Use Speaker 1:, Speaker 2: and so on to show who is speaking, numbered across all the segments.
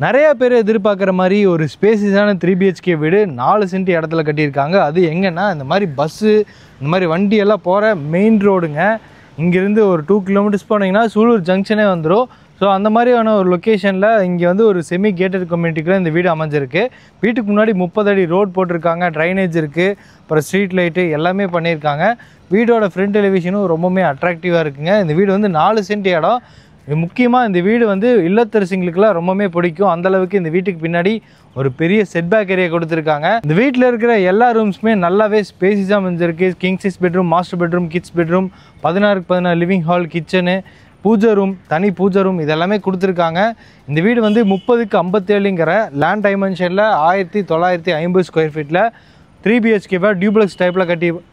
Speaker 1: நிறைய பேர் எதிர்பார்க்குற மாதிரி ஒரு ஸ்பேசியஸான 3 BHK வீடு 4 சென்ட் இடத்துல கட்டியிருக்காங்க. அது எங்கன்னா இந்த மாதிரி பஸ்ஸு இந்த மாதிரி வண்டியெல்லாம் போகிற மெயின் ரோடுங்க. இங்கேருந்து ஒரு 2 கிலோமீட்டர்ஸ் போனீங்கன்னா சூலூர் ஜங்ஷனே வந்துடும். ஸோ அந்த மாதிரியான ஒரு லொக்கேஷனில் இங்கே வந்து ஒரு செமி கேட்டட் கம்யூனிட்டிக்குள்ள இந்த வீடு அமைஞ்சிருக்கு. வீட்டுக்கு முன்னாடி 30 அடி ரோட் போட்டிருக்காங்க, ட்ரைனேஜ் இருக்குது, அப்புறம் ஸ்ட்ரீட் லைட்டு எல்லாமே பண்ணியிருக்காங்க. வீடோட ஃப்ரண்ட் எலிவேஷனும் ரொம்பவுமே அட்ராக்டிவாக இருக்குங்க. இந்த வீடு வந்து 4 சென்ட் இடம். முக்கியமாக இந்த வீடு வந்து இல்லத்தரசிங்களுக்குலாம் ரொம்பவே பிடிக்கும். அந்தளவுக்கு இந்த வீட்டுக்கு பின்னாடி ஒரு பெரிய செட்பேக் ஏரியா கொடுத்துருக்காங்க. இந்த வீட்டில் இருக்கிற எல்லா ரூம்ஸுமே நல்லாவே ஸ்பேசிஸாக அமைஞ்சிருக்கு. King size bedroom, master bedroom, kids bedroom, 16க்கு 16 லிவிங் ஹால், கிச்சனு, பூஜை ரூம், தனி பூஜை ரூம் இதெல்லாமே கொடுத்துருக்காங்க. இந்த வீடு வந்து 30க்கு 57ங்கிற லேண்ட் டைமென்ஷனில் 1950 ஸ்கொயர் ஃபீட்டில் 3 BHK டியூப்ளெக்ஸ் டைப்பில்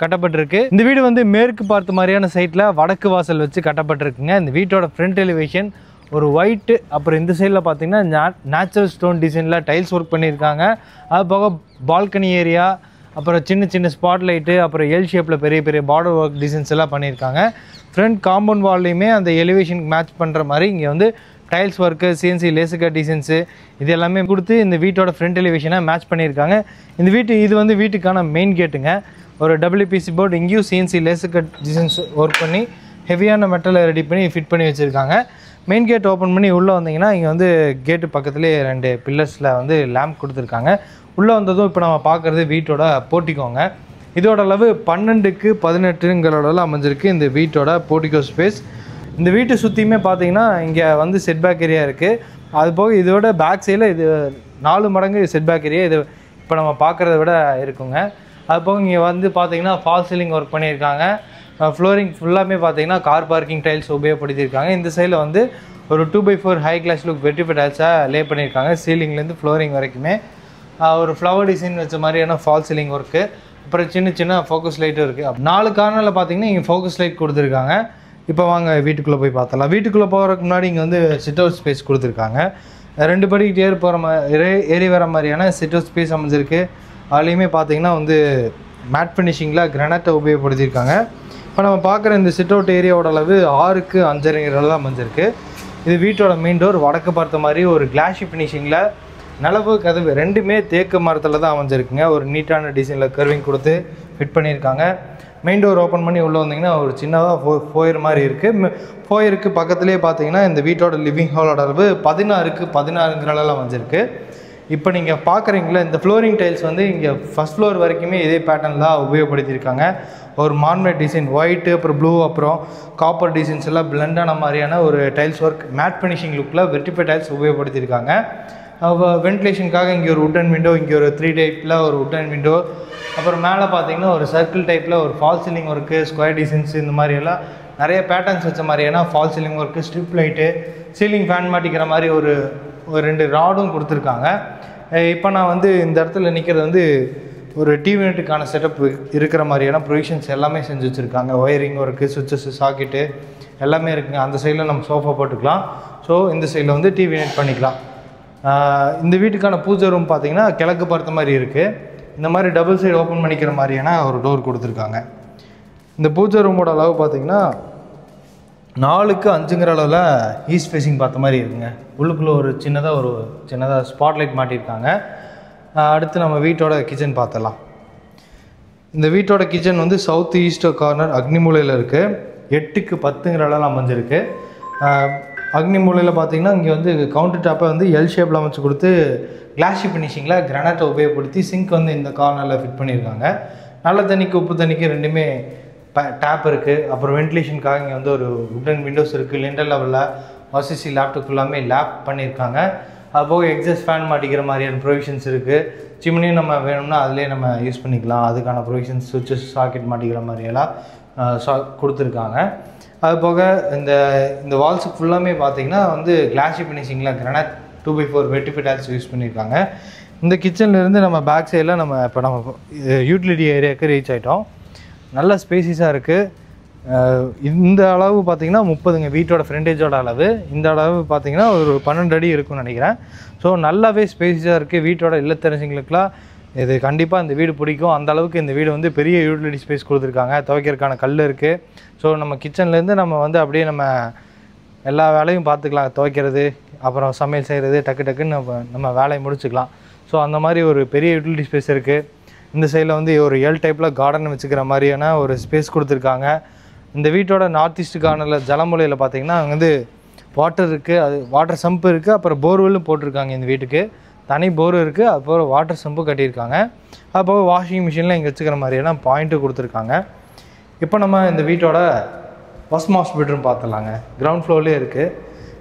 Speaker 1: கட்டப்பட்டிருக்கு. இந்த வீடு வந்து மேற்கு பார்த்த மாதிரியான சைட்டில் வடக்கு வாசல் வச்சு கட்டப்பட்டிருக்குங்க. இந்த வீட்டோட ஃப்ரண்ட் எலிவேஷன் ஒரு ஒயிட்டு, அப்புறம் இந்த சைடில் பார்த்தீங்கன்னா நேச்சுரல் ஸ்டோன் டிசைனில் டைல்ஸ் ஒர்க் பண்ணியிருக்காங்க. அது போக பால்கனி ஏரியா, அப்புறம் சின்ன சின்ன ஸ்பாட் லைட்டு, அப்புறம் எல் ஷேப்பில் பெரிய பெரிய பார்டர் ஒர்க் டிசைன்ஸ் எல்லாம் பண்ணியிருக்காங்க. ஃப்ரண்ட் காம்பவுண்ட் வால்லையுமே அந்த எலிவேஷனுக்கு மேட்ச் பண்ணுற மாதிரி இங்கே வந்து tiles work, CNC laser designs இது எல்லாமே கொடுத்து இந்த வீட்டோட ஃப்ரண்ட் எலிவேஷனை மேட்ச் பண்ணியிருக்காங்க. இது வந்து வீட்டுக்கான மெயின் கேட்டுங்க. ஒரு WPC போர்டு, இங்கேயும் சிஎன்சி லேசர் டிசைன்ஸ் ஒர்க் பண்ணி ஹெவியான மெட்டலை ரெடி பண்ணி ஃபிட் பண்ணி வச்சுருக்காங்க. மெயின் கேட் ஓப்பன் பண்ணி உள்ளே வந்தீங்கன்னா இங்கே வந்து கேட்டு பக்கத்துலேயே 2 பில்லர்ஸில் வந்து லேம்ப் கொடுத்துருக்காங்க. உள்ளே வந்ததும் இப்போ நம்ம பார்க்குறது வீட்டோட போர்ட்டிக்கோங்க. இதோட அளவு 12க்கு 18ங்கிறளவில் அமைஞ்சிருக்கு இந்த வீட்டோட போர்ட்டிக்கோ ஸ்பேஸ். இந்த வீட்டை சுற்றியுமே பார்த்தீங்கன்னா இங்கே வந்து செட்பேக் ஏரியா இருக்குது. அது போக இதோட பேக் சைடில் இது 4 மடங்கு செட்பேக் ஏரியா இது இப்போ நம்ம பார்க்குறத விட இருக்குங்க. அது போக இங்கே வந்து பார்த்தீங்கன்னா ஃபால் சீலிங் ஒர்க் பண்ணியிருக்காங்க. ஃப்ளோரிங் ஃபுல்லாமே பார்த்தீங்கன்னா கார் பார்க்கிங் டைல்ஸ் உபயோகப்படுத்தியிருக்காங்க. இந்த சைடில் வந்து ஒரு 2x4 high class look vitrified டைல்ஸாக லே பண்ணியிருக்காங்க. சீலிங்லேருந்து ஃப்ளோரிங் வரைக்குமே ஒரு ஃப்ளவர் டிசைன் வச்ச மாதிரியான ஃபால் சீலிங் ஒர்க்கு, அப்புறம் சின்ன சின்ன ஃபோக்கஸ் லைட்டும் இருக்குது. 4 கார்னரில் பார்த்தீங்கன்னா இங்கே ஃபோக்கஸ் லைட் கொடுத்துருக்காங்க. இப்போ வாங்க வீட்டுக்குள்ளே போய் பார்த்தலாம். வீட்டுக்குள்ளே போகிறதுக்கு முன்னாடி இங்கே வந்து சிட் அவுட் ஸ்பேஸ் கொடுத்துருக்காங்க. 2 படிக்கிட்டு ஏறி வர மாதிரியான சிட் அவுட் ஸ்பேஸ் அமைஞ்சிருக்கு. அதுலேயுமே பார்த்தீங்கன்னா வந்து மேட் ஃபினிஷிங்கில் கிரானைட்டை உபயோகப்படுத்தியிருக்காங்க. இப்போ நம்ம பார்க்குற இந்த சிட் அவுட் ஏரியாவோட அளவு 6க்கு 5.5 அமைஞ்சிருக்கு. இது வீட்டோட மெயின் டோர் வடக்கு பார்த்த மாதிரி ஒரு கிளாஷி ஃபினிஷிங்கில் நிலவு கதவு ரெண்டுமே தேக்கு மரத்தில் தான் அமைஞ்சிருக்குங்க. ஒரு நீட்டான டிசைனில் கர்விங் கொடுத்து ஃபிட் பண்ணியிருக்காங்க. மெயின் டோர் ஓப்பன் பண்ணி உள்ளே வந்தீங்கன்னா ஒரு சின்னதாக ஃபோயர் மாதிரி இருக்குது. ஃபோயருக்கு பக்கத்துலேயே பார்த்தீங்கன்னா இந்த வீட்டோட லிவிங் ஹாலோட அளவு 16க்கு 16ங்கிற அளவில் அமைஞ்சிருக்கு. இப்போ நீங்கள் பார்க்குறீங்களா இந்த ஃப்ளோரிங் டைல்ஸ் வந்து இங்கே ஃபஸ்ட் ஃப்ளோர் வரைக்குமே இதே பேட்டர்ன் தான் உபயோகப்படுத்தியிருக்காங்க. ஒரு மார்மேட் டிசைன் ஒயிட்டு, அப்புறம் ப்ளூ, அப்புறம் காப்பர் டிசைன்ஸ் எல்லாம் பிளண்டான மாதிரியான ஒரு டைல்ஸ் ஒர்க் மேட் ஃபினிஷிங் லுக்கில் வெட்டிஃபை டைல்ஸ் உபயோகப்படுத்தியிருக்காங்க. வென்டிலேஷனுக்காக இங்கே ஒரு உட்டன் விண்டோ, இங்கே ஒரு 3 டைப்பில் ஒரு உட்டன் விண்டோ, அப்புறம் மேலே பார்த்தீங்கன்னா ஒரு சர்க்கிள் டைப்பில் ஒரு fall ceiling work, square designs இந்த மாதிரியெல்லாம் நிறைய பேட்டர்ன்ஸ் வச்ச மாதிரியான fall ceiling work, strip light, ceiling fan மாட்டிக்கிற மாதிரி ஒரு 2 ராடும் கொடுத்துருக்காங்க. இப்போ நான் வந்து இந்த இடத்துல நிற்கிறது வந்து ஒரு டிவி யூனிட்டுக்கான செட்டப் இருக்கிற மாதிரியான ப்ரொவிஷன்ஸ் எல்லாமே செஞ்சு வச்சுருக்காங்க. ஒயரிங் ஒர்க்கு, சுவிட்சஸ், சாக்கெட்டு எல்லாமே இருக்குங்க. அந்த சைடில் நம்ம சோஃபா போட்டுக்கலாம். ஸோ இந்த சைடில் வந்து டிவி யூனிட் பண்ணிக்கலாம். இந்த வீட்டுக்கான பூஜை ரூம் பார்த்தீங்கன்னா கிழக்கு பார்த்த மாதிரி இருக்குது. இந்த மாதிரி டபுள் சைடு ஓப்பன் பண்ணிக்கிற மாதிரியான ஒரு டோர் கொடுத்துருக்காங்க. இந்த பூஜை ரூமோட அளவு பார்த்தீங்கன்னா 4க்கு 5ங்கிற அளவில் ஈஸ்ட் ஃபேஸிங் பார்த்த மாதிரி இருக்குங்க. உள்ளுக்குள்ளே ஒரு சின்னதாக ஸ்பாட்லைட் மாட்டியிருக்காங்க. அடுத்து நம்ம வீட்டோட கிச்சன் பார்த்தலாம். இந்த வீட்டோட கிச்சன் வந்து சவுத் ஈஸ்ட் கார்னர் அக்னி மூலையில் இருக்குது. 8க்கு 10ங்கிற அளவில் அமைஞ்சிருக்கு. அக்னி மூலையில் பார்த்தீங்கன்னா இங்கே வந்து கவுண்டர் டாப்பை வந்து எல் ஷேப்பில் அமைச்சு கொடுத்து கிளாஷி ஃபினிஷிங்கில் கிரானைட்டை உபயோகப்படுத்தி சிங்க் வந்து இந்த கார்னரில் ஃபிட் பண்ணியிருக்காங்க. நல்ல தண்ணிக்கு உப்பு தண்ணிக்கு ரெண்டுமே டேப் இருக்குது. அப்புறம் வென்டிலேஷனுக்காக இங்கே வந்து ஒரு உட்டன் விண்டோஸ் இருக்குது. லிண்டர் லெவலில் வாசிசி லேப்டாப் ஃபுல்லாமே லேப் பண்ணியிருக்காங்க. அதுபோக எக்ஸாஸ்ட் ஃபேன் மாட்டிக்கிற மாதிரியான ப்ரொவிஷன்ஸ் இருக்குது. சிம்னியும் நம்ம வேணும்னா அதிலே நம்ம யூஸ் பண்ணிக்கலாம். அதுக்கான ப்ரொவிஷன்ஸ், சுவிட்சஸ், சாக்கெட் மாட்டிக்கிற மாதிரியெல்லாம் கொடுத்துருக்காங்க. அதுபோக இந்த வால்ஸுக்கு ஃபுல்லாமே பார்த்தீங்கன்னா வந்து கிளாஷி ஃபினிஷிங்கில் granite 2x4 vitrified tiles use பண்ணியிருக்காங்க. இந்த கிச்சன்லேருந்து நம்ம பேக் சைடில் இப்போ நம்ம யூட்டிலிட்டி ஏரியாவுக்கு ரீச் ஆகிட்டோம். நல்ல ஸ்பேசிஸாக இருக்குது. இந்த அளவு பார்த்திங்கன்னா 30ங்க வீட்டோட ஃப்ரண்டேஜோட அளவு. இந்த அளவு பார்த்திங்கன்னா ஒரு 12 அடி இருக்கும்னு நினைக்கிறேன். ஸோ நல்லாவே ஸ்பேசிஸாக இருக்குது. வீட்டோட இல்லத்தரசிங்களுக்குலாம் இது கண்டிப்பாக இந்த வீடு பிடிக்கும். அந்த அளவுக்கு இந்த வீடு வந்து பெரிய யூட்டிலிட்டி ஸ்பேஸ் கொடுத்துருக்காங்க. துவைக்கிறதுக்கான கல் இருக்குது. ஸோ நம்ம கிச்சன்லேருந்து நம்ம வந்து அப்படியே நம்ம எல்லா வேலையும் பார்த்துக்கலாம். துவைக்கிறது, அப்புறம் சமையல் செய்கிறது, டக்குன்னு நம்ம வேலையை முடிச்சுக்கலாம். ஸோ அந்த மாதிரி ஒரு பெரிய யூட்டிலிட்டி ஸ்பேஸ் இருக்குது. இந்த சைடில் வந்து ஒரு எல் டைப்பில் கார்டன் வச்சுக்கிற மாதிரியான ஒரு ஸ்பேஸ் கொடுத்துருக்காங்க. இந்த வீட்டோட நார்த் ஈஸ்ட் கார்னரில் ஜலமுலையில் பார்த்தீங்கன்னா அங்கே வந்து வாட்டர் இருக்குது, அது வாட்டர் சம்ப் இருக்குது, அப்புறம் போர்வெல்லும் போட்டிருக்காங்க. இந்த வீட்டுக்கு தனி போர் இருக்குது, அதுபோல் வாட்டர் சம்பும் கட்டியிருக்காங்க. அதுபோக வாஷிங் மிஷினில் இங்கே வச்சுக்கிற மாதிரியான பாயிண்ட்டு கொடுத்துருக்காங்க. இப்போ நம்ம இந்த வீட்டோட ஃபர்ஸ்ட் மாஸ்டர் பெட்ரூம் பார்த்துடலாங்க. கிரவுண்ட் ஃப்ளோர்லேயே இருக்குது.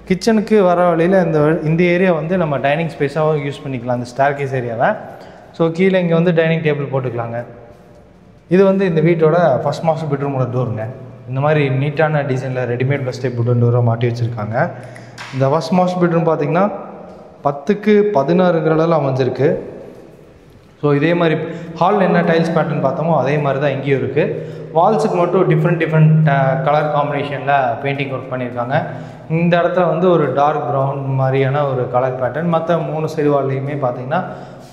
Speaker 1: கிச்சனுக்கு வர வழியில் இந்த ஏரியா வந்து நம்ம டைனிங் ஸ்பேஸாகவும் யூஸ் பண்ணிக்கலாம், இந்த ஸ்டேர்கேஸ் ஏரியாவை. ஸோ கீழே இங்கே வந்து டைனிங் டேபிள் போட்டுக்கலாங்க. இது வந்து இந்த வீட்டோட ஃபர்ஸ்ட் மாஸ்டர் பெட்ரூமோட டோருங்க. இந்த மாதிரி நீட்டான டிசைனில் ரெடிமேட் பஸ் டைப் வுடன் டோராக மாட்டி வச்சுருக்காங்க. இந்த ஃபர்ஸ்ட் மாஸ்டர் பெட்ரூம் பார்த்திங்கன்னா 10க்கு 16 அளவில் அமைஞ்சிருக்கு. ஸோ இதே மாதிரி ஹாலில் என்ன டைல்ஸ் பேட்டர்ன் பார்த்தோமோ அதே மாதிரி தான் இங்கேயும் இருக்குது. வால்ஸுக்கு மட்டும் டிஃப்ரெண்ட் கலர் காம்பினேஷனில் பெயிண்டிங் ஒர்க் பண்ணியிருக்காங்க. இந்த இடத்துல வந்து ஒரு டார்க் ப்ரௌன் மாதிரியான ஒரு கலர் பேட்டர்ன். மற்ற 3 சைடு வால்லையுமே பார்த்திங்கன்னா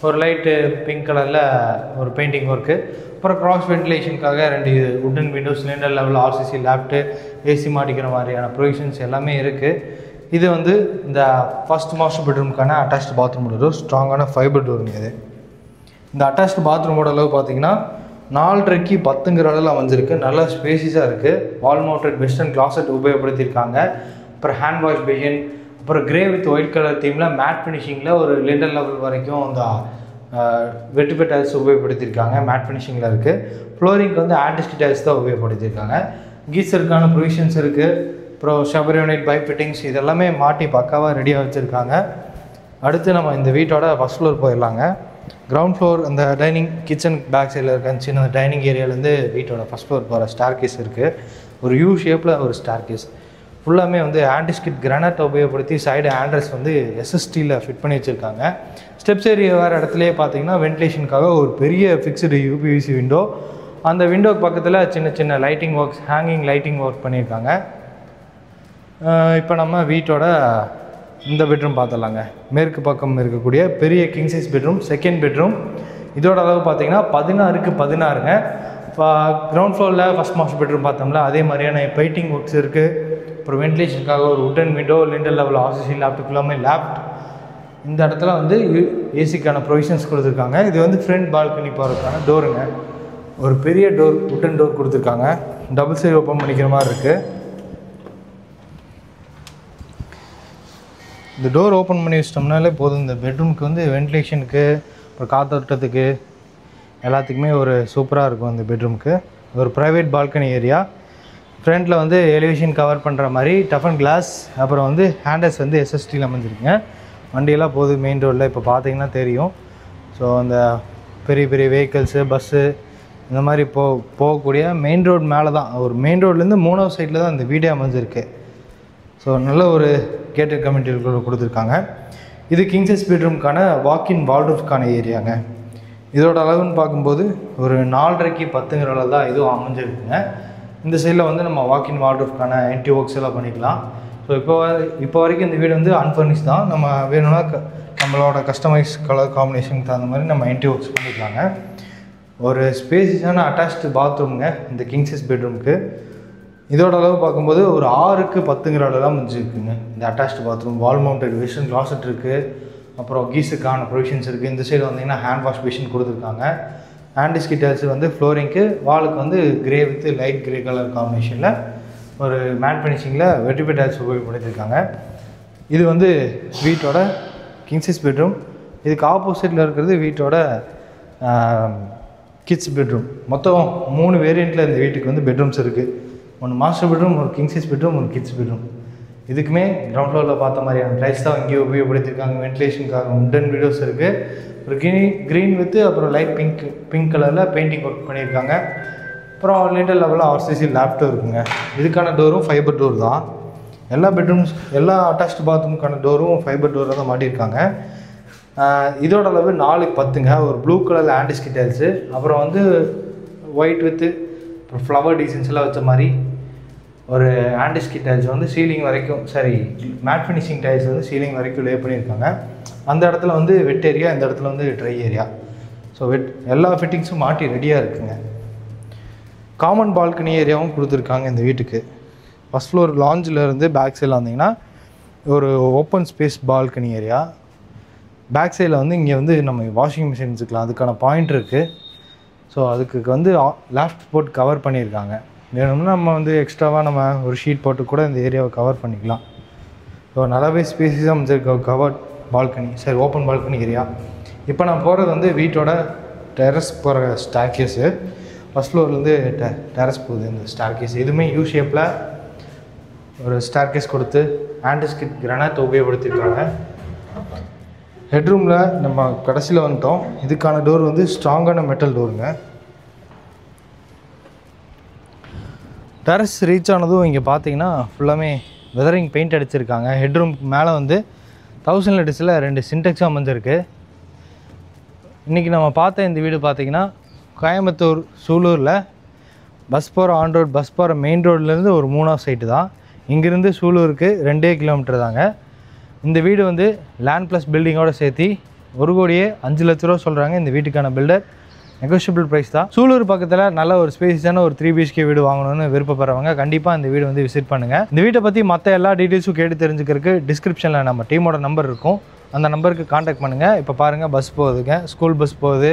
Speaker 1: ஒரு லைட்டு பிங்க் கலரில் ஒரு பெயிண்டிங் ஒர்க்கு. அப்புறம் க்ராஸ் வென்டிலேஷனுக்காக 2 wooden windows, cylinder level RCC loft, AC மாட்டிக்கிற மாதிரியான ப்ரொவிஷன்ஸ் எல்லாமே இருக்குது. இது வந்து இந்த ஃபர்ஸ்ட் மாஸ்டர் பெட்ரூமுக்கான அட்டாச்டு பாத்ரூமோட டோர். ஸ்ட்ராங்கான ஃபைபர் டோருங்க இது. இந்த அட்டாச்டு பாத்ரூமோட அளவு பார்த்திங்கன்னா 4.5க்கு 10 அளவில் அமைஞ்சிருக்கு. நல்லா ஸ்பேசிஸாக இருக்குது. வால் மவுண்டட் வெஸ்டர்ன் கிளாசட் உபயோகப்படுத்தியிருக்காங்க. அப்புறம் ஹேண்ட் வாஷ் பேஷன், அப்புறம் கிரே வித் ஒயிட் கலர் தீமில் மேட் ஃபினிஷிங்கில் ஒரு லிண்டர் லெவல் வரைக்கும் அந்த வெட்டிபெட் டைல்ஸ் உபயோகப்படுத்தியிருக்காங்க. மேட் ஃபினிஷிங்கில் இருக்குது. ஃப்ளோரிங்க்கு வந்து ஆன்டிஸ்டிக் டைல்ஸ் தான் உபயோகப்படுத்தியிருக்காங்க. கீசருக்கான ப்ரொவிஷன்ஸ் இருக்குது. அப்புறம் ஷவர் யூனிட், பைப் ஃபிட்டிங்ஸ் இதெல்லாமே மாட்டி பக்காவாக ரெடியாக வச்சுருக்காங்க. அடுத்து நம்ம இந்த வீட்டோட ஃபஸ்ட் ஃப்ளோர் போயிடலாங்க. கிரவுண்ட் ஃப்ளோர் அந்த டைனிங் கிச்சன் பேக் சைடில் இருக்க சின்ன டைனிங் ஏரியாவிலேருந்து வீட்டோட ஃபஸ்ட் ஃப்ளோர் போகிற ஸ்டார்கேஸ் இருக்குது. ஒரு யூ ஷேப்பில் ஒரு ஸ்டார்கேஸ் ஃபுல்லாமே வந்து ஆன்டிஸ்கிட் கிரானைட் உபயோகப்படுத்தி சைடு ஆண்ட்ரஸ் வந்து எஸ்எஸ்டியில் ஃபிட் பண்ணி வச்சுருக்காங்க. ஸ்டெப்ஸ் ஏரியா வேறு இடத்துலையே பார்த்தீங்கன்னா வென்டிலேஷனுக்காக ஒரு பெரிய ஃபிக்ஸ்டு யூபிவிசி விண்டோ. அந்த விண்டோக்கு பக்கத்தில் சின்ன lighting works, hanging lighting work பண்ணியிருக்காங்க. இப்போ நம்ம வீட்டோட இந்த பெட்ரூம் பார்த்துடலாங்க. மேற்கு பக்கம் இருக்கக்கூடிய பெரிய king size bedroom, second bedroom. இதோட அளவு பார்த்தீங்கன்னா 16க்கு 16ங்க. கிரவுண்ட் ஃப்ளோரில் ஃபஸ்ட் மாஸ்டர் பெட்ரூம் பார்த்தோம்ல அதே மாதிரியான பெயிண்டிங் ஒர்க்ஸ் இருக்குது. அப்புறம் வென்டிலேஷனுக்காக ஒரு வுடன் window, Linder level RCC laptop எல்லாமே லேப்ட். இந்த இடத்துல வந்து ஏசிக்கான ப்ரொவிஷன்ஸ் கொடுத்துருக்காங்க. இது வந்து ஃப்ரண்ட் பால்கனி போகிறதுக்கான டோருங்க. ஒரு பெரிய டோர், வுடன் டோர் கொடுத்துருக்காங்க. டபுள் சைடு ஓப்பன் பண்ணிக்கிற மாதிரி இருக்குது. இந்த டோர் ஓப்பன் பண்ணி வச்சிட்டோம்னாலே போதும். இந்த பெட்ரூமுக்கு வந்து வென்டிலேஷனுக்கு, அப்புறம் காற்றோட்டத்துக்கு எல்லாத்துக்குமே ஒரு சூப்பராக இருக்கும். இந்த பெட்ரூமுக்கு ஒரு ப்ரைவேட் பால்கனி ஏரியா. ஃப்ரண்ட்டில் வந்து எலிவேஷன் கவர் பண்ணுற மாதிரி டஃபன் கிளாஸ், அப்புறம் வந்து ஹேண்டல்ஸ் வந்து எஸ்எஸ்டியில் அமைஞ்சிருக்குங்க. வண்டியெல்லாம் போகுது மெயின் ரோடில், இப்போ பார்த்தீங்கன்னா தெரியும். ஸோ அந்த பெரிய வெஹிக்கிள்ஸு, பஸ்ஸு இந்த மாதிரி போகக்கூடிய மெயின் ரோடு மேலே தான், ஒரு மெயின் ரோட்லேருந்து 3வது சைடில் தான் இந்த வீடே அமைஞ்சிருக்கு. ஸோ நல்ல ஒரு கேட்டட் கம்யூனிட்டி கொடுத்துருக்காங்க. இது கிங் சைஸ் பெட்ரூமுக்கான வாக்கின் வால்ரூஃப்கான ஏரியாங்க. இதோட அளவுன்னு பார்க்கும்போது ஒரு 4.5க்கு 10 அளவு தான் இதுவும் அமைஞ்சிருக்குங்க. இந்த சைடில் வந்து நம்ம வாக்கின் வால்ரூஃப்கான என்டி ஒர்க்ஸ் எல்லாம் பண்ணிக்கலாம். ஸோ இப்போ வரைக்கும் இந்த வீடு வந்து அன்ஃபர்னிஷ் தான். நம்ம வேணும்னா நம்மளோட கஸ்டமைஸ் கலர் காம்பினேஷனுக்கு தகுந்த மாதிரி நம்ம என்டி ஒர்க்ஸ் பண்ணிக்கலாங்க. ஒரு ஸ்பேசியஸான அட்டாச்டு பாத்ரூம்ங்க இந்த கிங் சைஸ் பெட்ரூமுக்கு. இதோட அளவு பார்க்கும்போது ஒரு 6க்கு 10 அளவு தான் முடிஞ்சிருக்குங்க இந்த அட்டாச்டு பாத்ரூம். வால் மவுண்டட் வெஸ்டர்ன் கிளாசட் இருக்குது. அப்புறம் கீஸுக்கான ப்ரொவிஷன்ஸ் இருக்குது. இந்த சைடு வந்தீங்கன்னா ஹேண்ட் வாஷ் பேஷன் கொடுத்துருக்காங்க. ஆன்டிஸ்கிட் டைல்ஸ் வந்து ஃப்ளோரிங்க்கு, வாலுக்கு வந்து grey with light grey colour காம்பினேஷனில் ஒரு மேட் ஃபினிஷிங்கில் வெட்டிபெட் டைல்ஸ் உபயோகப்படுத்தியிருக்காங்க. இது வந்து வீட்டோட கிங் சைஸ் பெட்ரூம். இதுக்கு ஆப்போசிட்டில் இருக்கிறது வீட்டோட கிட்ஸ் பெட்ரூம். மொத்தம் 3 வேரியண்ட்டில் இந்த வீட்டுக்கு வந்து பெட்ரூம்ஸ் இருக்குது. ஒன்று மாஸ்டர் பெட்ரூம், ஒரு கிங் சைஸ் பெட்ரூம், ஒரு கிட்ஸ் பெட்ரூம். இதுக்குமே கிரவுண்ட் ஃப்ளோரில் பார்த்த மாதிரியான டைல்ஸ் தான் இங்கேயே உபயோகப்படுத்தியிருக்காங்க. வென்டிலேஷனுக்காக வுடன் விண்டோஸ் இருக்குது. ஒரு க்ரீன் வித்து அப்புறம் லைட் பிங்க் கலரில் பெயிண்டிங் ஒர்க் பண்ணியிருக்காங்க. அப்புறம் லிண்டர் லெவலில் ஆர்சிசி லேப்டாப் இருக்குங்க. இதுக்கான டோரும் ஃபைபர் டோர் தான். எல்லா அட்டாச்டு பாத்ரூமுக்கான டோரும் ஃபைபர் டோரில் தான் மாட்டியிருக்காங்க. இதோட அளவு 4க்கு 10ங்க. ஒரு ப்ளூ கலரில் ஆன்டிஸ்கிட் டைல்ஸு, அப்புறம் வந்து ஒயிட் வித்து அப்புறம் ஃப்ளவர் டிசைன்ஸ் எல்லாம் வச்ச மாதிரி ஒரு ஆன்டிஸ்கிட் டைல்ஸ் வந்து சீலிங் வரைக்கும், மேட் ஃபினிஷிங் டைல்ஸ் வந்து சீலிங் வரைக்கும் லே பண்ணியிருக்காங்க. அந்த இடத்துல வந்து வெட் ஏரியா, இந்த இடத்துல வந்து ட்ரை ஏரியா. ஸோ எல்லா ஃபிட்டிங்ஸும் மாட்டி ரெடியாக இருக்குங்க. காமன் பால்கனி ஏரியாவும் கொடுத்துருக்காங்க இந்த வீட்டுக்கு. ஃபஸ்ட் ஃப்ளோர் லாஞ்சில் இருந்து பேக் சைடில் வந்தீங்கன்னா ஒரு open space balcony area. Back சைடில் வந்து இங்கே வந்து நம்ம வாஷிங் மிஷின் வச்சுக்கலாம், அதுக்கான பாயிண்ட் இருக்குது. ஸோ அதுக்கு வந்து லாஃப்ட் போட்டு கவர் பண்ணியிருக்காங்க. வேணும்னா நம்ம வந்து எக்ஸ்ட்ராவாக நம்ம ஒரு ஷீட் போட்டு கூட இந்த ஏரியாவை கவர் பண்ணிக்கலாம். ஸோ நல்லாவே ஸ்பேஸிஸாக அமைச்சிருக்க கவர்ட் பால்கனி, சரி ஓப்பன் பால்கனி ஏரியா. இப்போ நான் போகிறது வந்து வீட்டோட டெரஸ் போகிற ஸ்டார்கேஸு. ஃபஸ்ட் ஃப்ளோர்லேருந்து டெரஸ் போகுது இந்த ஸ்டார்கேஸ். இதுவுமே யூ ஷேப்பில் ஒரு ஸ்டார்கேஸ் கொடுத்து ஆன்டிஸ்கிட் கிரானைட் உபயோகப்படுத்தியிருக்காங்க. ஹெட்ரூமில் நம்ம கடைசியில் வந்துட்டோம். இதுக்கான டோர் வந்து ஸ்ட்ராங்கான மெட்டல் டோருங்க. டெரஸ் ரீச் ஆனதும் இங்கே பார்த்தீங்கன்னா ஃபுல்லாமே வெதரிங் பெயிண்ட் அடிச்சிருக்காங்க. ஹெட்ரூம்க்கு மேலே வந்து 1000 லிட்டர்ஸில் 2 சின்டெக்ஸும் அமைஞ்சிருக்கு. இன்றைக்கி நம்ம பார்த்த இந்த வீடு பார்த்திங்கன்னா கோயம்புத்தூர் சூலூரில் பஸ் போகிற ஆன் ரோட், பஸ் போகிற மெயின் ரோட்லேருந்து ஒரு 3ஆவது சைட்டு தான். இங்கேருந்து சூலூருக்கு 2 கிலோமீட்டர் தாங்க. இந்த வீடு வந்து லேண்ட் ப்ளஸ் பில்டிங்கோடு சேர்த்து 1,05 லட்ச ரூபா சொல்கிறாங்க. இந்த வீட்டுக்கான பில்டர் நெகோஷியபிள் ப்ரைஸ் தான். சூலூர் பக்கத்தில் நல்ல ஒரு ஸ்பேஸான ஒரு 3 BHK வீடு வாங்கணும்னு விருப்பப்படுறவங்க கண்டிப்பாக இந்த வீடு வந்து விசிட் பண்ணுங்கள். இந்த வீட்டை பற்றி மற்ற எல்லா டீட்டெயில்ஸும் கேட்டு தெரிஞ்சுக்கிறதுக்கு டிஸ்கிரிப்ஷனில் நம்ம டீமோட நம்பர் இருக்கும், அந்த நம்பருக்கு காண்டாக்ட் பண்ணுங்கள். இப்போ பாருங்கள் பஸ் போகுதுங்க, ஸ்கூல் பஸ் போகுது,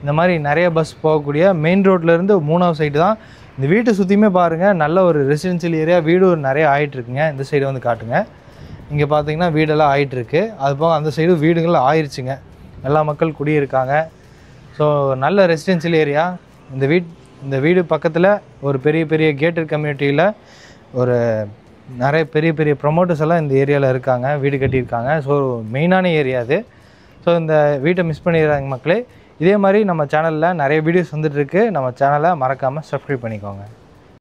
Speaker 1: இந்த மாதிரி நிறைய பஸ் போகக்கூடிய மெயின் ரோட்லேருந்து 3ஆவது சைடு தான். இந்த வீட்டை சுற்றியுமே பாருங்கள் நல்ல ஒரு ரெசிடென்ஷியல் ஏரியா, வீடு நிறைய ஆகிட்டுருக்குங்க. இந்த சைடு வந்து காட்டுங்க, இங்கே பார்த்தீங்கன்னா வீடெல்லாம் ஆகிட்டுருக்கு. அது போக அந்த சைடு வீடுகள் ஆயிடுச்சுங்க, எல்லா மக்கள் குடியிருக்காங்க. ஸோ நல்ல ரெசிடென்ஷியல் ஏரியா. இந்த வீடு பக்கத்தில் ஒரு பெரிய பெரிய கேட்டட் கம்யூனிட்டியில் ஒரு நிறைய பெரிய பெரிய ப்ரொமோட்டர்ஸ் எல்லாம் இந்த ஏரியாவில் இருக்காங்க, வீடு கட்டியிருக்காங்க. ஸோ மெயினான ஏரியா அது. ஸோ இந்த வீட்டை மிஸ் பண்ணிடுறாங்க மக்களே. இதே மாதிரி நம்ம சேனலில் நிறைய வீடியோஸ் வந்துட்டுருக்கு. நம்ம சேனலை மறக்காமல் சப்ஸ்கிரைப் பண்ணிக்கோங்க.